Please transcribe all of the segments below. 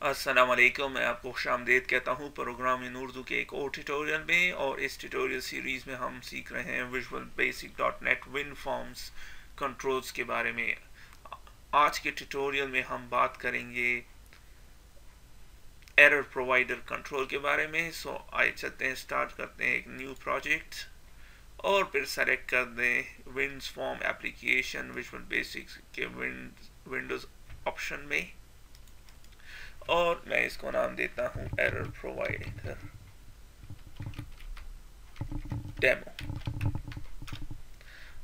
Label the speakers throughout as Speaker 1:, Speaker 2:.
Speaker 1: अस्सलाम वालेकुम। मैं आपको खुशामदीद कहता हूँ प्रोग्राम इन उर्दू के एक और ट्यूटोरियल में। और इस ट्यूटोरियल सीरीज़ में हम सीख रहे हैं visual basic dot net win forms controls के बारे में। आज के ट्यूटोरियल में हम बात करेंगे एरर प्रोवाइडर कंट्रोल के बारे में। सो आइए चलते हैं, स्टार्ट करते हैं एक न्यू प्रोजेक्ट और फिर सेलेक्ट कर दें wins form application visual basic के विंडोज़ ऑप्शन में, और मैं इसको नाम देता हूँ एरर प्रोवाइडर डेमो,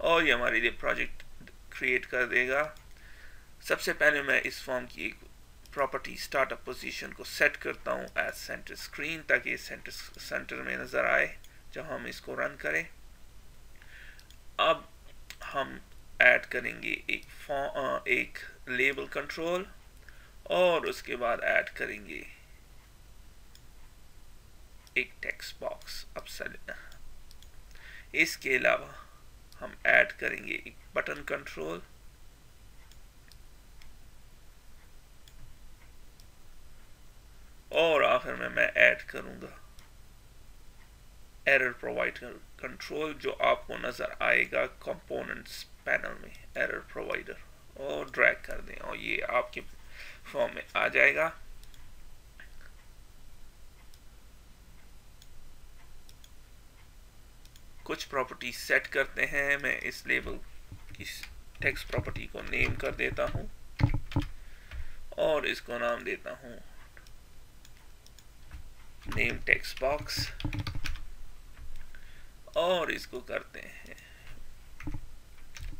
Speaker 1: और ये हमारे लिए प्रोजेक्ट क्रिएट कर देगा। सबसे पहले मैं इस फॉर्म की एक प्रॉपर्टी स्टार्टअप पोजीशन को सेट करता हूँ एज सेंटर स्क्रीन, ताकि ये सेंटर में नज़र आए जब हम इसको रन करें। अब हम ऐड करेंगे एक लेबल कंट्रोल, और उसके बाद ऐड करेंगे एक टेक्स्ट बॉक्स। अब इसके अलावा हम ऐड करेंगे एक बटन कंट्रोल, और आखिर में मैं ऐड करूंगा एरर प्रोवाइडर कंट्रोल, जो आपको नजर आएगा कंपोनेंट्स पैनल में, एरर प्रोवाइडर, और ड्रैग कर दें और ये आपके फॉर्म में आ जाएगा। कुछ प्रॉपर्टी सेट करते हैं। मैं इस लेबल की टेक्स्ट प्रॉपर्टी को नेम कर देता हूं और इसको नाम देता हूं नेम टेक्स्ट बॉक्स, और इसको करते हैं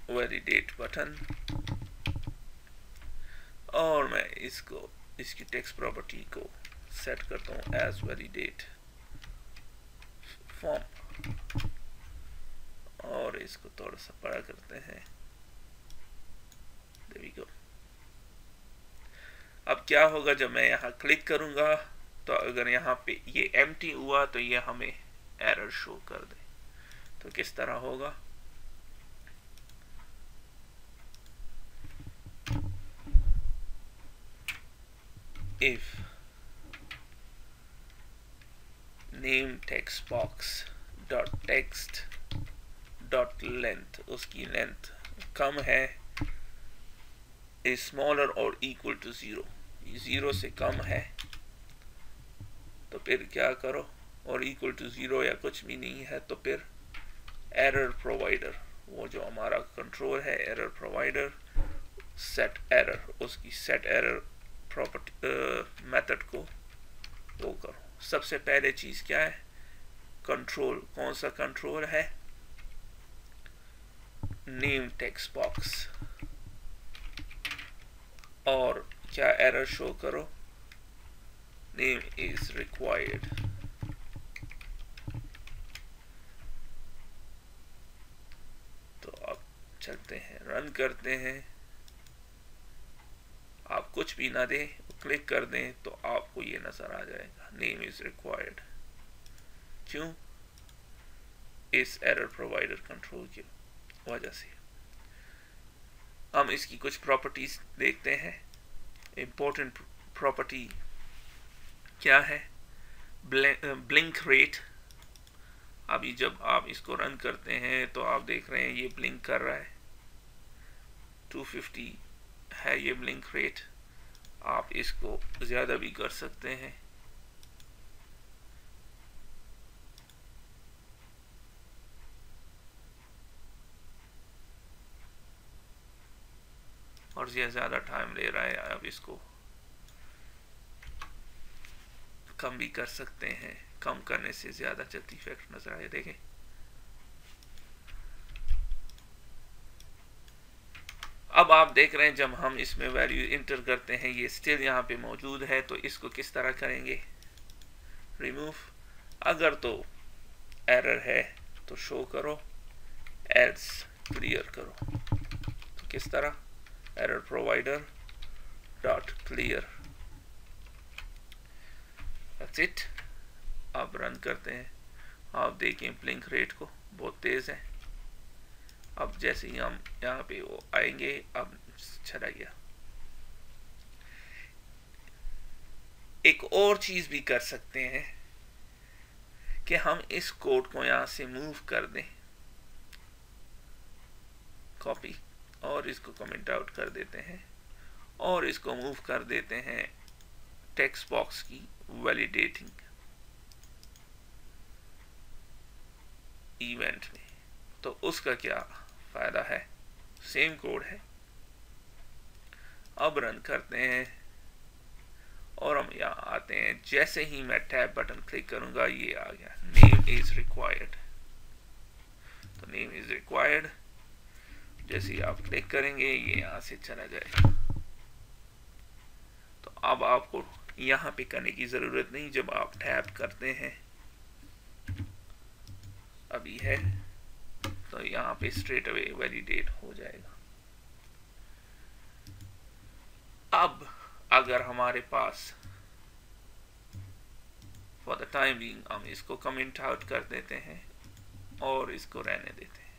Speaker 1: वैलिडेट बटन, और मैं इसकी टेक्स्ट प्रॉपर्टी को सेट करता हूँ एज वैलिडेट फॉर्म, और इसको थोड़ा सा बड़ा करते हैं। There we go। अब क्या होगा, जब मैं यहाँ क्लिक करूंगा तो अगर यहाँ पे ये एम्प्टी हुआ तो ये हमें एरर शो कर दे। तो किस तरह होगा, if name text box dot text dot length, उसकी लेंथ कम है, is smaller or equal to 0, 0 से कम है, तो फिर क्या करो, और इक्वल टू 0 या कुछ भी नहीं है तो फिर एरर प्रोवाइडर, वो जो हमारा कंट्रोल है एरर प्रोवाइडर सेट एरर, उसकी सेट एरर प्रॉपर्टी मेथड को वो करो। सबसे पहले चीज क्या है, कंट्रोल, कौन सा कंट्रोल है, नेम टेक्स्ट बॉक्स, और क्या एरर शो करो, नेम इज रिक्वायर्ड। तो अब चलते हैं, रन करते हैं। आप कुछ भी ना दें, क्लिक कर दें तो आपको ये नजर आ जाएगा नेम इज रिक्वायर्ड। क्यों, इस एरर प्रोवाइडर कंट्रोल की वजह से। हम इसकी कुछ प्रॉपर्टीज देखते हैं। इंपॉर्टेंट प्रॉपर्टी क्या है, ब्लिंक रेट। अभी जब आप इसको रन करते हैं तो आप देख रहे हैं ये ब्लिंक कर रहा है, 250 है ये ब्लिंक रेट। आप इसको ज्यादा भी कर सकते हैं। और ये ज्यादा टाइम ले रहा है, आप इसको कम भी कर सकते हैं। कम करने से ज्यादा जल्दी इफेक्ट नजर आए, देखें। अब आप देख रहे हैं जब हम इसमें वैल्यू इंटर करते हैं ये स्टिल यहाँ पे मौजूद है। तो इसको किस तरह करेंगे, रिमूव। अगर तो एरर है तो शो करो, एल्स क्लियर करो। तो किस तरह, error provider dot clear, that's it. अब रन करते हैं, आप देखें ब्लिंक रेट को बहुत तेज है। अब जैसे ही हम यहाँ पे वो आएंगे, अब चला गया। एक और चीज भी कर सकते हैं कि हम इस कोड को यहां से मूव कर दें, कॉपी, और इसको कमेंट आउट कर देते हैं और इसको मूव कर देते हैं टेक्स्ट बॉक्स की वैलिडेटिंग इवेंट में। तो उसका क्या फायदा है, सेम कोड है। अब रन करते हैं और हम यहाँ आते हैं। जैसे ही मैं टैब बटन क्लिक करूंगा ये आ गया, नेम इज रिक्वायर्ड। तो नेम इज रिक्वायर्ड जैसे ही आप क्लिक करेंगे ये यहाँ से चला जाएगा। तो अब आपको यहाँ पे करने की जरूरत नहीं, जब आप टैब करते हैं अभी है तो यहाँ पे स्ट्रेट अवे वैलिडेट हो जाएगा। अब अगर हमारे पास फॉर द टाइम बीइंग हम इसको कमेंट आउट कर देते हैं और इसको रहने देते हैं।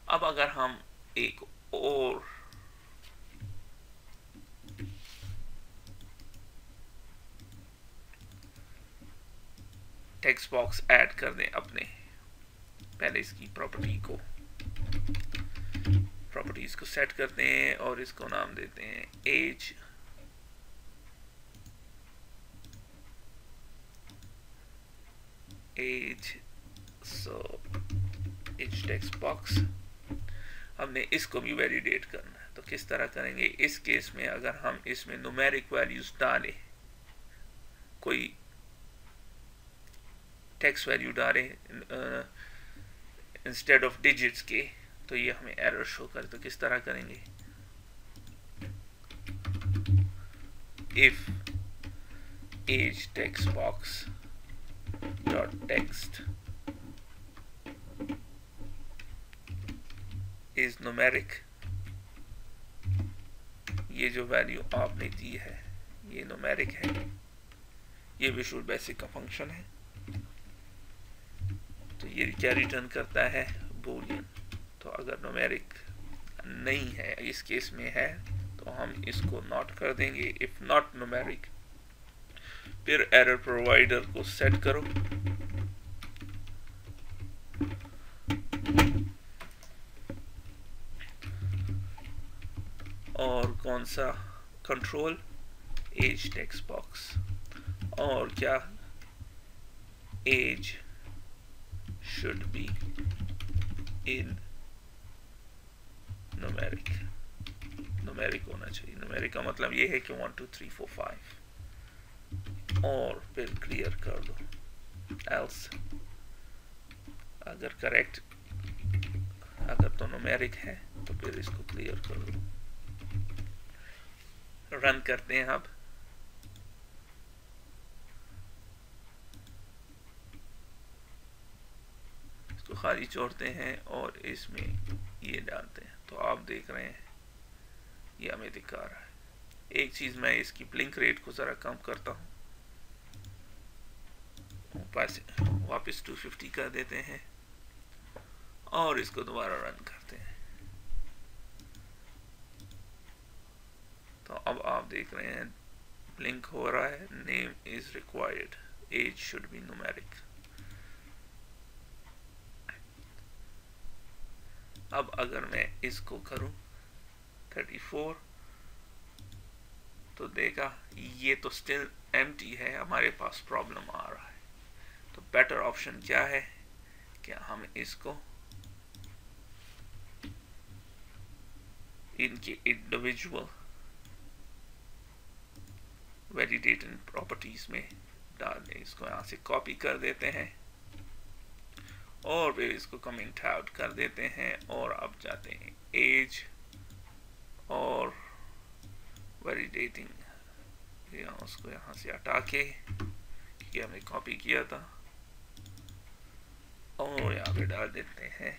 Speaker 1: अब अगर हम एक और टेक्स्ट बॉक्स ऐड कर दें अपने, पहले इसकी प्रॉपर्टीज को सेट करते हैं और इसको नाम देते हैं as so as text box. हमने इसको भी वैलिडेट करना है। तो किस तरह करेंगे, इस केस में अगर हम इसमें न्यूमेरिक वैल्यूज डालें, कोई टेक्स्ट वैल्यू डालें इंस्टेड ऑफ डिजिट्स के, तो ये हमें एरर शो करे। तो किस तरह करेंगे, if as text box dot text is numeric, ये जो वैल्यू आपने दी है ये न्यूमेरिक है, ये विजुअल बेसिक का फंक्शन है। तो ये क्या रिटर्न करता है, बूलियन। तो अगर न्यूमेरिक नहीं है, इस केस में है, तो हम इसको नॉट कर देंगे, इफ नॉट न्यूमेरिक। फिर एरर प्रोवाइडर को सेट करो और कौन सा कंट्रोल, एज टेक्स्ट बॉक्स, और क्या as should be in numeric. Numeric होना चाहिए। न्यूमेरिक का मतलब ये है कि 1 2 3 4 5 और फिर क्लियर कर दो। एल्स अगर करेक्ट, अगर तो न्यूमेरिक है तो फिर इसको क्लियर कर दो। रन करते हैं। अब इसको खाली छोड़ते हैं और इसमें ये डालते हैं। तो आप देख रहे हैं ये हमें दिखा रहा है। एक चीज मैं इसकी ब्लिंक रेट को जरा कम करता हूँ, वापस 250 कर देते हैं और इसको दोबारा रन करते हैं। तो अब आप देख रहे हैं ब्लिंक हो रहा है, name is required, as should be numeric. अब अगर मैं इसको करूं 34 तो देखा ये तो स्टिल एम्प्टी है, हमारे पास प्रॉब्लम आ रहा है। तो बेटर ऑप्शन क्या है कि हम इसको इनके इंडिविजुअल वैलिडेटेड प्रॉपर्टीज में डाल दें। इसको यहाँ से कॉपी कर देते हैं और फिर इसको कमेंट आउट कर देते हैं और अब जाते हैं एज और वैलिडेटिंग, उसको यहाँ से हटा के, क्योंकि हमने कॉपी किया था, और यहाँ पे डाल देते हैं।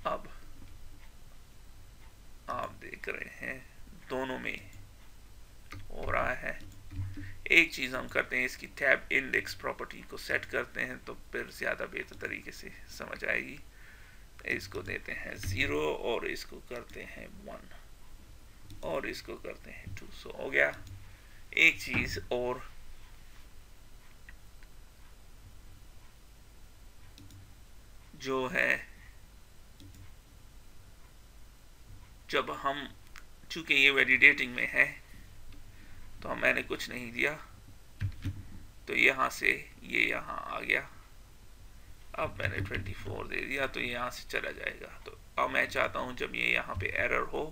Speaker 1: अब आप देख रहे हैं दोनों में हो रहा है। एक चीज हम करते हैं, इसकी टैब इंडेक्स प्रॉपर्टी को सेट करते हैं तो फिर ज्यादा बेहतर तरीके से समझ आएगी। इसको देते हैं 0 और इसको करते हैं 1। और इसको करते हैं 2। सो हो गया। एक चीज और, जो है जब हम, चूंकि ये वैलिडेटिंग में है तो मैंने कुछ नहीं दिया, तो यहाँ से ये यहाँ आ गया। अब मैंने 24 दे दिया तो ये यहाँ से चला जाएगा। तो अब मैं चाहता हूँ जब ये यहाँ पे एरर हो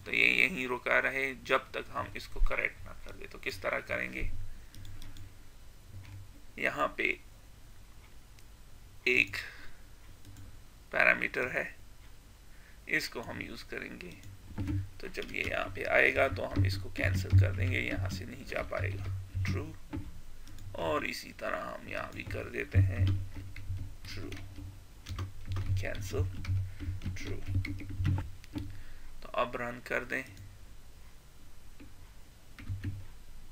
Speaker 1: तो ये यहीं रुका रहे जब तक हम इसको करेक्ट ना कर दे। तो किस तरह करेंगे, यहाँ पे एक पैरामीटर है, इसको हम यूज करेंगे। तो जब ये यहाँ पे आएगा तो हम इसको कैंसिल कर देंगे, यहाँ से नहीं जा पाएगा, ट्रू। और इसी तरह हम यहाँ भी कर देते हैं ट्रू, कैंसिल, ट्रू। तो अब रन कर दें,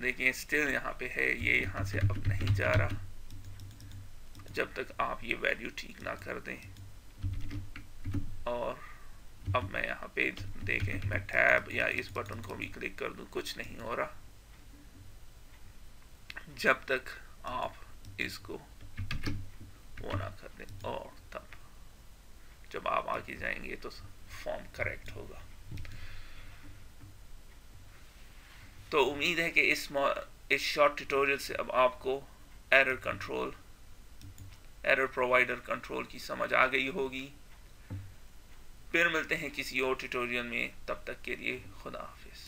Speaker 1: देखिए स्टिल यहाँ पे है, ये यहाँ से अब नहीं जा रहा जब तक आप ये वैल्यू ठीक ना कर दें। और अब मैं यहाँ पे देखें, मैं टैब या इस बटन को भी क्लिक कर दूं, कुछ नहीं हो रहा जब तक आप इसको वो ना कर दें। और तब जब आप आगे जाएंगे तो फॉर्म करेक्ट होगा। तो उम्मीद है कि इस शॉर्ट ट्यूटोरियल से अब आपको error control, error provider control की समझ आ गई होगी। फिर मिलते हैं किसी और ट्यूटोरियल में, तब तक के लिए खुदा हाफिज।